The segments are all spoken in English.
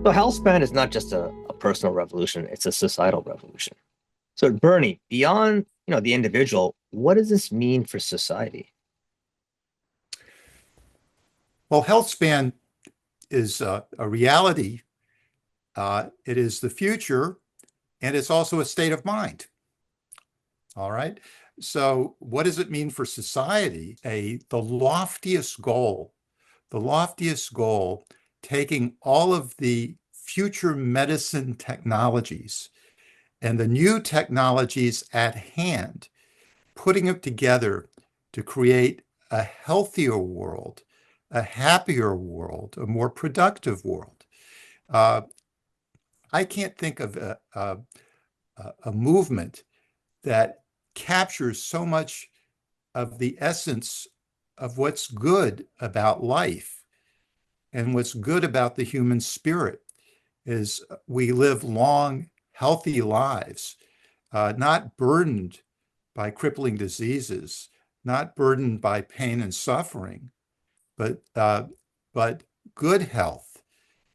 So Healthspan is not just a personal revolution, it's a societal revolution. So Bernie, beyond the individual, what does this mean for society? Well, Healthspan is a reality. It is the future, and it's also a state of mind. All right. So, what does it mean for society? The loftiest goal, taking all of the future medicine technologies and the new technologies at hand, putting them together to create a healthier world, a happier world, a more productive world. Uh, I can't think of a movement that captures so much of the essence of what's good about life and what's good about the human spirit is we live long, healthy lives, not burdened by crippling diseases, not burdened by pain and suffering, but but good health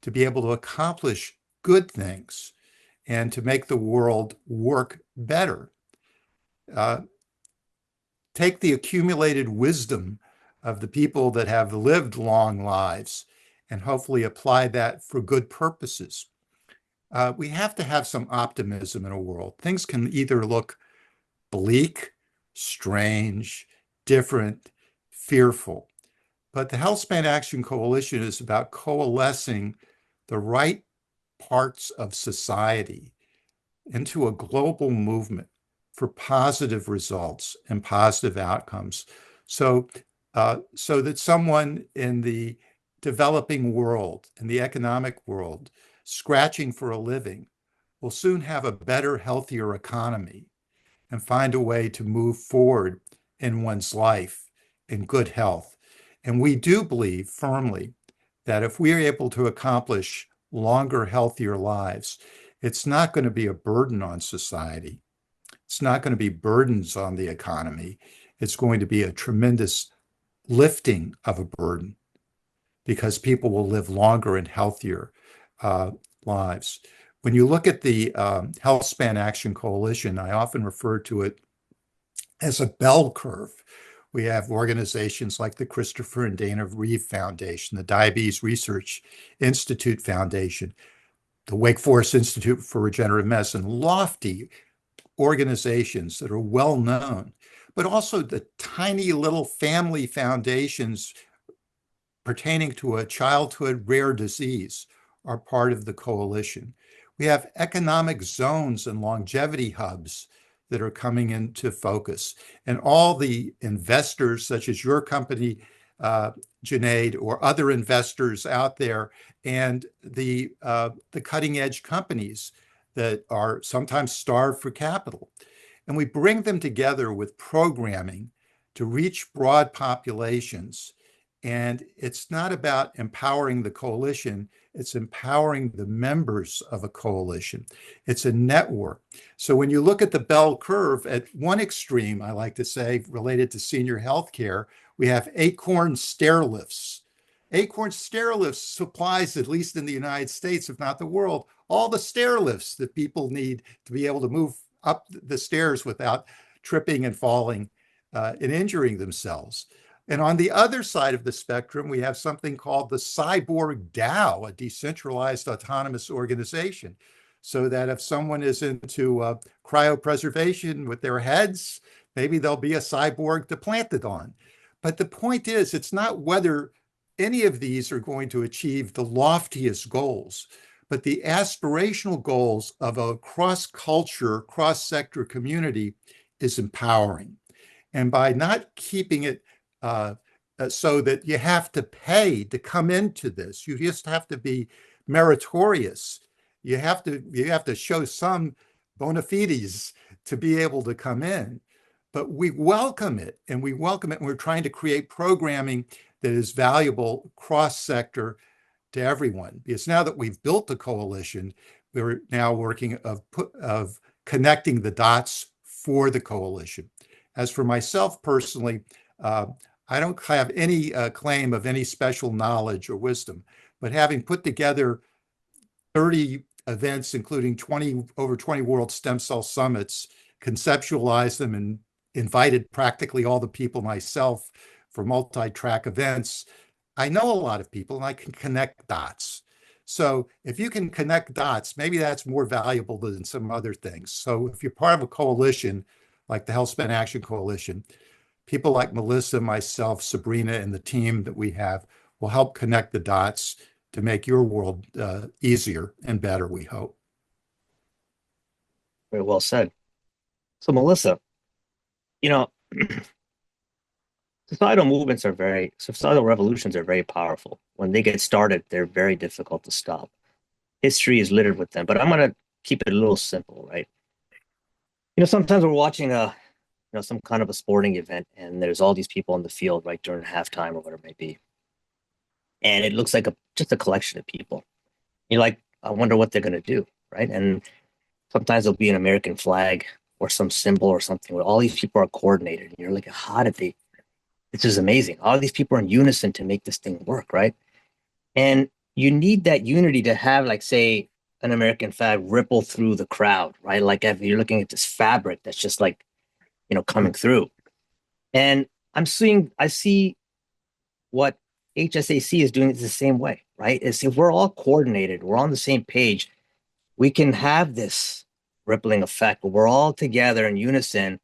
to be able to accomplish good things and to make the world work better. Uh, Take the accumulated wisdom of the people that have lived long lives and hopefully apply that for good purposes. We have to have some optimism in a world. Things can either look bleak, strange, different, fearful. But the Healthspan Action Coalition is about coalescing the right parts of society into a global movement for positive results and positive outcomes. So that someone in the developing world, in the economic world, scratching for a living, will soon have a better, healthier economy and find a way to move forward in one's life in good health. And we do believe firmly that if we are able to accomplish longer, healthier lives, it's not going to be a burden on society. It's not going to be burdens on the economy. It's going to be a tremendous lifting of a burden because people will live longer and healthier lives. When you look at the Healthspan Action Coalition, I often refer to it as a bell curve. We have organizations like the Christopher and Dana Reeve Foundation, the Diabetes Research Institute Foundation, the Wake Forest Institute for Regenerative Medicine, lofty organizations that are well known, but also the tiny little family foundations pertaining to a childhood rare disease are part of the coalition. We have economic zones and longevity hubs that are coming into focus. And all the investors, such as your company, Junaid, or other investors out there, and the cutting edge companies that are sometimes starved for capital. And we bring them together with programming to reach broad populations. And it's not about empowering the coalition, it's empowering the members of a coalition. It's a network. So when you look at the bell curve, at one extreme, I like to say, related to senior health care, we have Acorn stair lifts. Acorn stair lifts supplies, at least in the United States, if not the world, all the stair lifts that people need to be able to move up the stairs without tripping and falling and injuring themselves. And on the other side of the spectrum, we have something called the Cyborg DAO, a decentralized autonomous organization. So that if someone is into cryopreservation with their heads, maybe there'll be a cyborg to plant it on. But the point is, it's not whether any of these are going to achieve the loftiest goals, but the aspirational goals of a cross-culture, cross-sector community is empowering. And by not keeping it so that you have to pay to come into this, you just have to be meritorious. You have to show some bona fides to be able to come in. But we welcome it, and we welcome it, and we're trying to create programming that is valuable cross-sector to everyone. Because now that we've built the coalition, we're now working of connecting the dots for the coalition. As for myself personally, I don't have any claim of any special knowledge or wisdom, but having put together 30 events, including 20 over 20 World Stem Cell Summits, conceptualized them and invited practically all the people myself for multi-track events. I know a lot of people and I can connect dots. So if you can connect dots, maybe that's more valuable than some other things. So if you're part of a coalition like the Healthspan Action Coalition, people like Melissa, myself, Sabrina, and the team that we have will help connect the dots to make your world easier and better, we hope. Very well said. So, Melissa, you know, societal revolutions are very powerful. When they get started, they're very difficult to stop. History is littered with them, but I'm going to keep it a little simple, right? Sometimes we're watching some kind of a sporting event and there's all these people on the field, right, during halftime or whatever it may be. And it looks like just a collection of people. You're like, I wonder what they're going to do, right? And sometimes there'll be an American flag or some symbol or something where all these people are coordinated. And you're like, how did they? This is amazing. All these people are in unison to make this thing work, right? And you need that unity to have, like, say, an American flag ripple through the crowd, right? Like if you're looking at this fabric that's just like, coming through. And I see what HSAC is doing it the same way, right? Is if we're all coordinated, we're on the same page, we can have this rippling effect where we're all together in unison,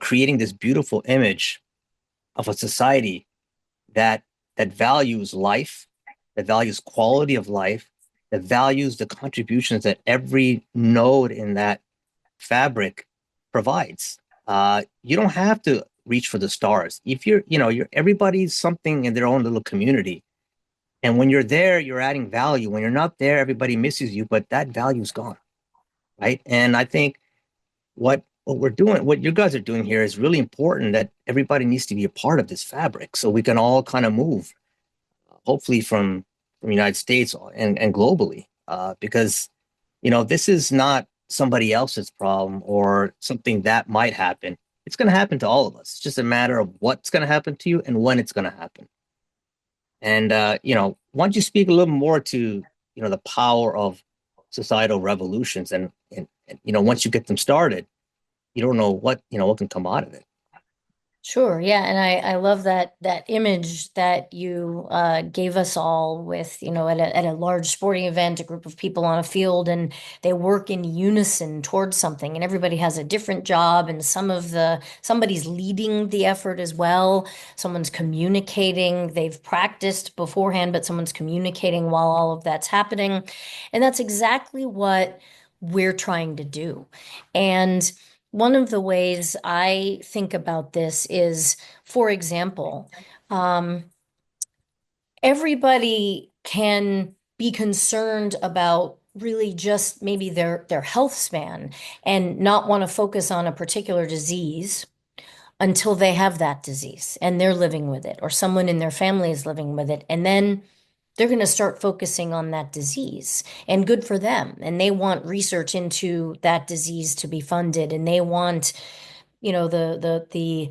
creating this beautiful image of a society that values life, that values quality of life, that values the contributions that every node in that fabric provides. You don't have to reach for the stars. If you're everybody's something in their own little community. And when you're there, you're adding value. When you're not there, everybody misses you, but that value's gone, right? And I think what we're doing, what you guys are doing here is really important that everybody needs to be a part of this fabric so we can all kind of move, hopefully from the United States and globally, because, this is not somebody else's problem or something that might happen. It's going to happen to all of us. It's just a matter of what's going to happen to you and when it's going to happen. And, why don't you speak a little more to, the power of societal revolutions and once you get them started, you don't know what can come out of it. Sure, yeah, and I love that image that you gave us all with, at a large sporting event, a group of people on a field, and they work in unison towards something, and everybody has a different job, and somebody's leading the effort as well. Someone's communicating, they've practiced beforehand, but someone's communicating while all of that's happening, and that's exactly what we're trying to do. And one of the ways I think about this is, for example, um, everybody can be concerned about really just maybe their health span and not want to focus on a particular disease until they have that disease and they're living with it, or someone in their family is living with it. And then they're going to start focusing on that disease, and good for them. And they want research into that disease to be funded, and they want, the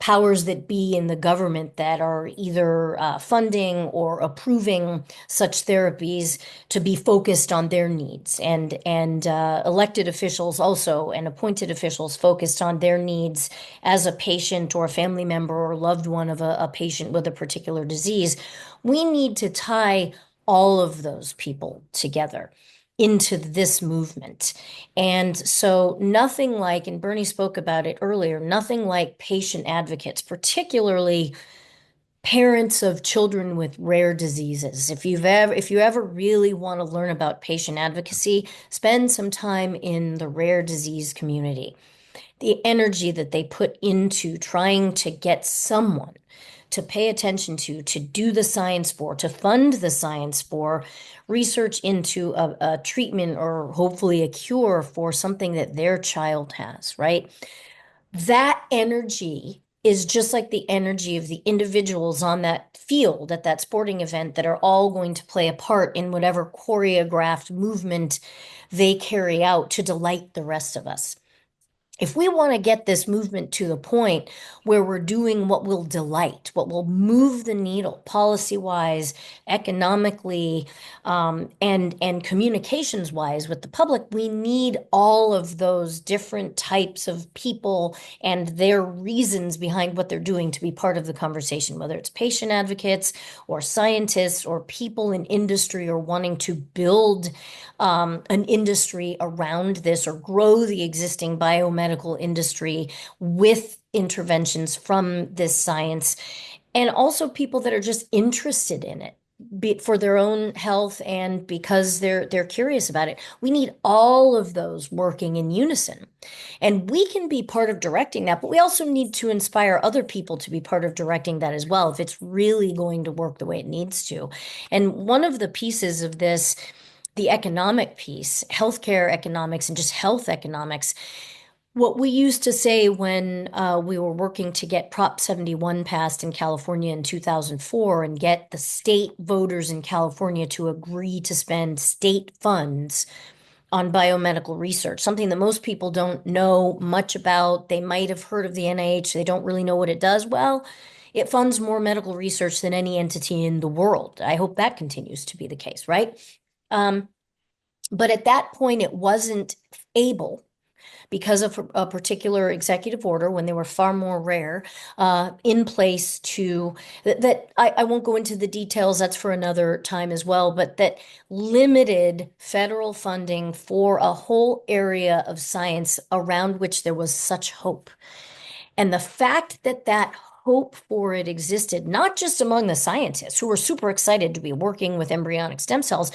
powers that be in the government that are either funding or approving such therapies to be focused on their needs, and elected officials also, and appointed officials focused on their needs as a patient or a family member or loved one of a patient with a particular disease. We need to tie all of those people together into this movement. And so nothing like, and Bernie spoke about it earlier, nothing like patient advocates, particularly parents of children with rare diseases. If you ever really want to learn about patient advocacy, spend some time in the rare disease community. The energy that they put into trying to get someone to pay attention to do the science for, to fund the science for, research into a treatment or hopefully a cure for something that their child has, right? That energy is just like the energy of the individuals on that field at that sporting event that are all going to play a part in whatever choreographed movement they carry out to delight the rest of us. If we want to get this movement to the point where we're doing what will delight, what will move the needle policy-wise, economically, and communications-wise with the public, we need all of those different types of people and their reasons behind what they're doing to be part of the conversation, whether it's patient advocates or scientists or people in industry or wanting to build an industry around this or grow the existing biomedical industry with interventions from this science, and also people that are just interested in it, be it for their own health and because they're curious about it. We need all of those working in unison. And we can be part of directing that, but we also need to inspire other people to be part of directing that as well if it's really going to work the way it needs to. And one of the pieces of this, the economic piece, healthcare economics and just health economics, what we used to say when we were working to get Prop 71 passed in California in 2004 and get the state voters in California to agree to spend state funds on biomedical research, something that most people don't know much about. They might have heard of the NIH, they don't really know what it does. Well, it funds more medical research than any entity in the world. I hope that continues to be the case, right? Um, but at that point, it wasn't able, because of a particular executive order when they were far more rare, in place to that I won't go into the details, that's for another time as well, but that limited federal funding for a whole area of science around which there was such hope. And the fact that that hope for it existed, not just among the scientists who were super excited to be working with embryonic stem cells,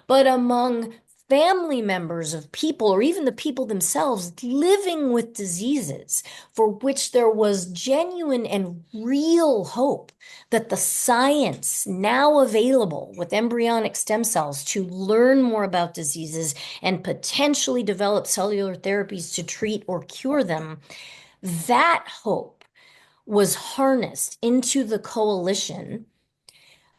but among family members of people, or even the people themselves living with diseases for which there was genuine and real hope that the science now available with embryonic stem cells to learn more about diseases and potentially develop cellular therapies to treat or cure them, that hope was harnessed into the coalition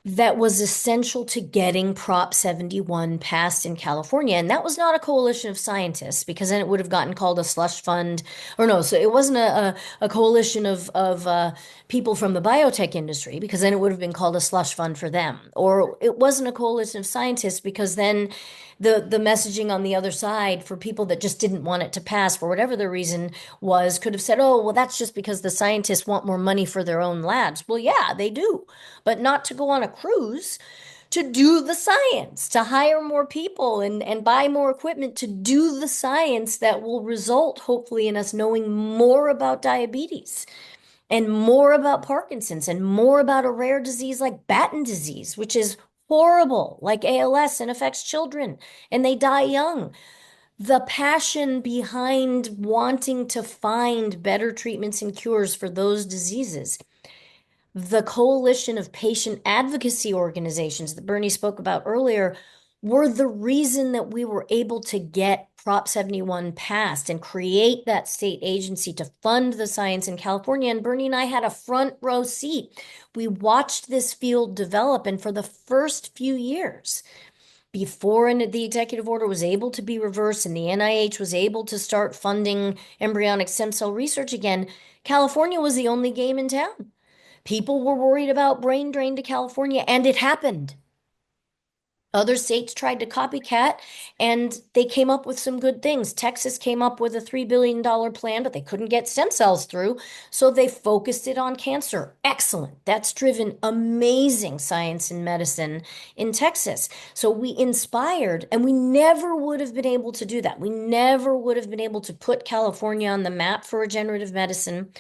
that was essential to getting Prop 71 passed in California. And that was not a coalition of scientists, because then it would have gotten called a slush fund. Or no, so it wasn't a coalition of people from the biotech industry, because then it would have been called a slush fund for them. Or it wasn't a coalition of scientists, because then the messaging on the other side for people that just didn't want it to pass for whatever the reason was could have said, oh, well, that's just because the scientists want more money for their own labs. Well, yeah, they do, but not to go on a cruise, to do the science, to hire more people and buy more equipment to do the science that will result, hopefully, in us knowing more about diabetes and more about Parkinson's and more about a rare disease like Batten disease, which is horrible, like ALS, and affects children and they die young. The passion behind wanting to find better treatments and cures for those diseases, the coalition of patient advocacy organizations that Bernie spoke about earlier, were the reason that we were able to get Prop 71 passed and create that state agency to fund the science in California. And Bernie and I had a front row seat. We watched this field develop, and for the first few years, before the executive order was able to be reversed and the NIH was able to start funding embryonic stem cell research again, California was the only game in town. People were worried about brain drain to California, and it happened. Other states tried to copycat, and they came up with some good things. Texas came up with a $3 billion plan, but they couldn't get stem cells through, so they focused it on cancer. Excellent. That's driven amazing science and medicine in Texas. So we inspired, and we never would have been able to do that. We never would have been able to put California on the map for regenerative medicine.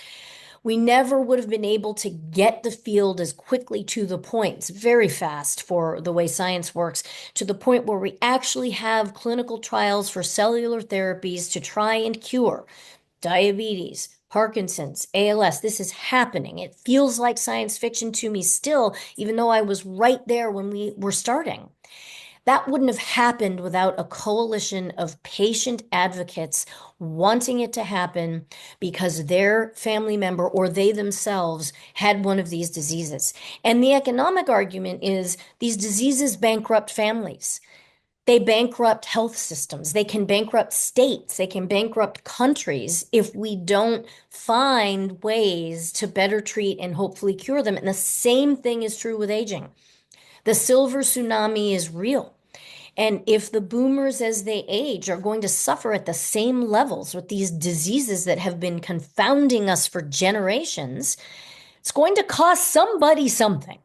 We never would have been able to get the field as quickly to the point. It's very fast for the way science works, to the point where we actually have clinical trials for cellular therapies to try and cure diabetes, Parkinson's, ALS. This is happening. It feels like science fiction to me still, even though I was right there when we were starting. That wouldn't have happened without a coalition of patient advocates wanting it to happen because their family member or they themselves had one of these diseases. And the economic argument is these diseases bankrupt families. They bankrupt health systems. They can bankrupt states. They can bankrupt countries if we don't find ways to better treat and hopefully cure them. And the same thing is true with aging. The silver tsunami is real. And if the boomers, as they age, are going to suffer at the same levels with these diseases that have been confounding us for generations, it's going to cost somebody something.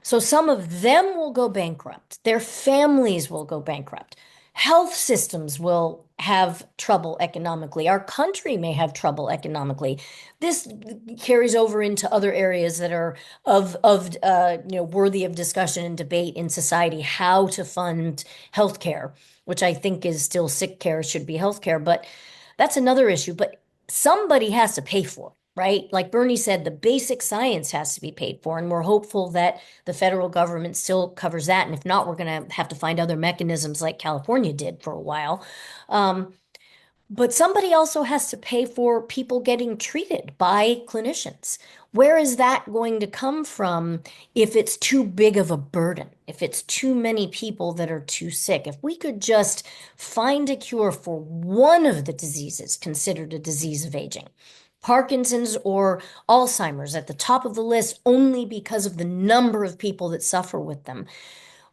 So some of them will go bankrupt. Their families will go bankrupt. Health systems will have trouble economically. Our country may have trouble economically. This carries over into other areas that are worthy of discussion and debate in society, how to fund healthcare, which I think is still sick care, should be healthcare, but that's another issue. But somebody has to pay for it, right? Like Bernie said, the basic science has to be paid for, and we're hopeful that the federal government still covers that. And if not, we're going to have to find other mechanisms like California did for a while. But somebody also has to pay for people getting treated by clinicians. Where is that going to come from if it's too big of a burden, if it's too many people that are too sick? If we could just find a cure for one of the diseases considered a disease of aging, Parkinson's or Alzheimer's at the top of the list only because of the number of people that suffer with them,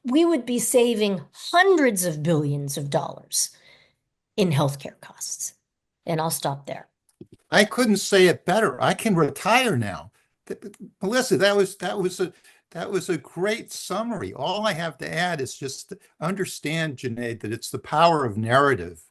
we would be saving hundreds of billions of dollars in healthcare costs. And I'll stop there. I couldn't say it better. I can retire now. Melissa, that was a great summary. All I have to add is just understand, Junaid, that it's the power of narrative.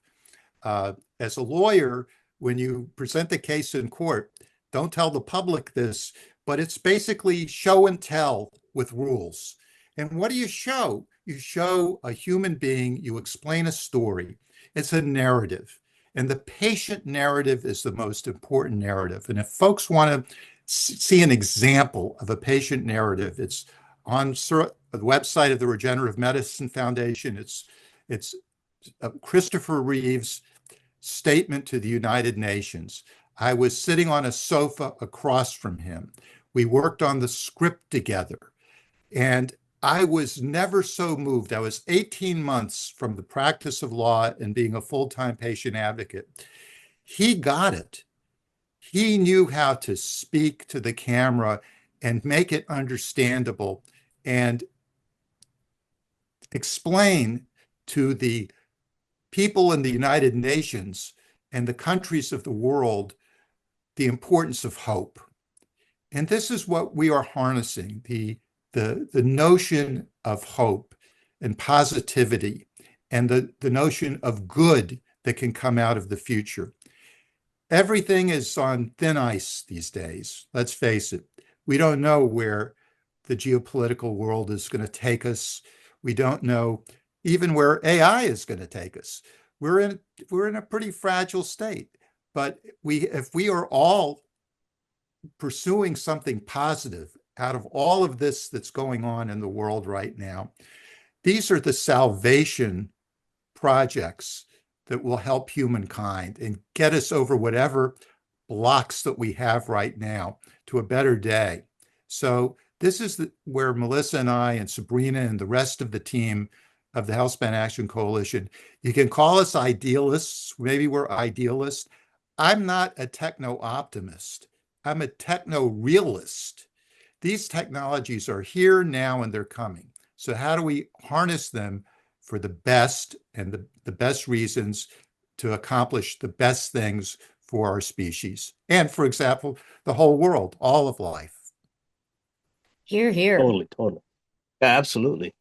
As a lawyer, when you present the case in court, don't tell the public this, but it's basically show and tell with rules. And what do you show? You show a human being, you explain a story. It's a narrative. And the patient narrative is the most important narrative. And if folks want to see an example of a patient narrative, it's on the website of the Regenerative Medicine Foundation. It's Christopher Reeve's statement to the United Nations. I was sitting on a sofa across from him. We worked on the script together. And I was never so moved. I was 18 months from the practice of law and being a full-time patient advocate. He got it. He knew how to speak to the camera and make it understandable and explain to the people in the United Nations and the countries of the world the importance of hope. And this is what we are harnessing, the notion of hope and positivity and the notion of good that can come out of the future. Everything is on thin ice these days. Let's face it. We don't know where the geopolitical world is going to take us. We don't know even where AI is going to take us. We're in a pretty fragile state. But if we are all pursuing something positive out of all of this that's going on in the world right now, these are the salvation projects that will help humankind and get us over whatever blocks that we have right now to a better day. So this is where Melissa and I and Sabrina and the rest of the team of the Healthspan Action Coalition, you can call us idealists. Maybe we're idealists. I'm not a techno-optimist. I'm a techno-realist. These technologies are here now and they're coming. So how do we harness them for the best and the best reasons to accomplish the best things for our species and, for example, the whole world, all of life? Hear, hear. Totally. Yeah, absolutely.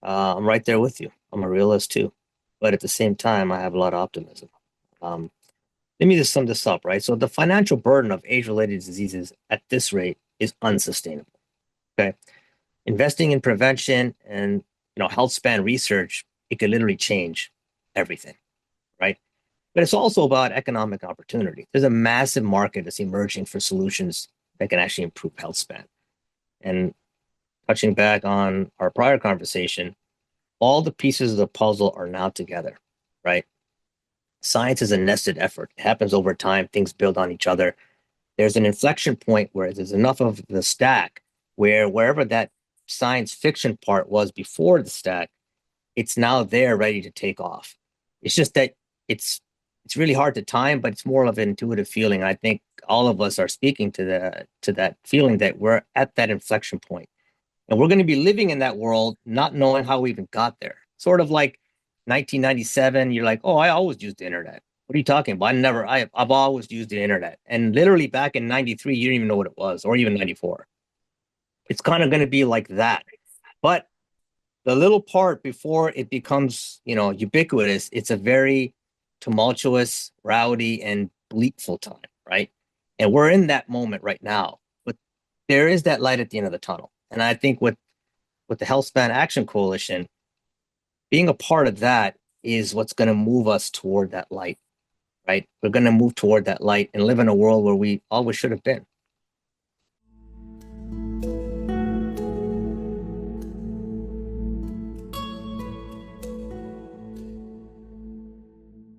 I'm right there with you. I'm a realist too. But at the same time, I have a lot of optimism. Let me just sum this up, right? So the financial burden of age-related diseases at this rate is unsustainable. Okay. Investing in prevention and health span research, it could literally change everything, right? But it's also about economic opportunity. There's a massive market that's emerging for solutions that can actually improve health span. And touching back on our prior conversation, all the pieces of the puzzle are now together, right? Science is a nested effort. It happens over time. Things build on each other. There's an inflection point where there's enough of the stack where wherever that science fiction part was before the stack, it's now there ready to take off. It's just that it's really hard to time, but it's more of an intuitive feeling. I think all of us are speaking to that feeling that we're at that inflection point. And we're going to be living in that world, not knowing how we even got there. Sort of like 1997, you're like, oh, I always used the internet. What are you talking about? I've always used the internet. And literally back in 93, you didn't even know what it was, or even 94. It's kind of going to be like that. But the little part before it becomes, ubiquitous, it's a very tumultuous, rowdy, and bleakful time, right? And we're in that moment right now. But there is that light at the end of the tunnel. And I think with the Healthspan Action Coalition, being a part of that is what's going to move us toward that light, right? We're going to move toward that light and live in a world where we always should have been.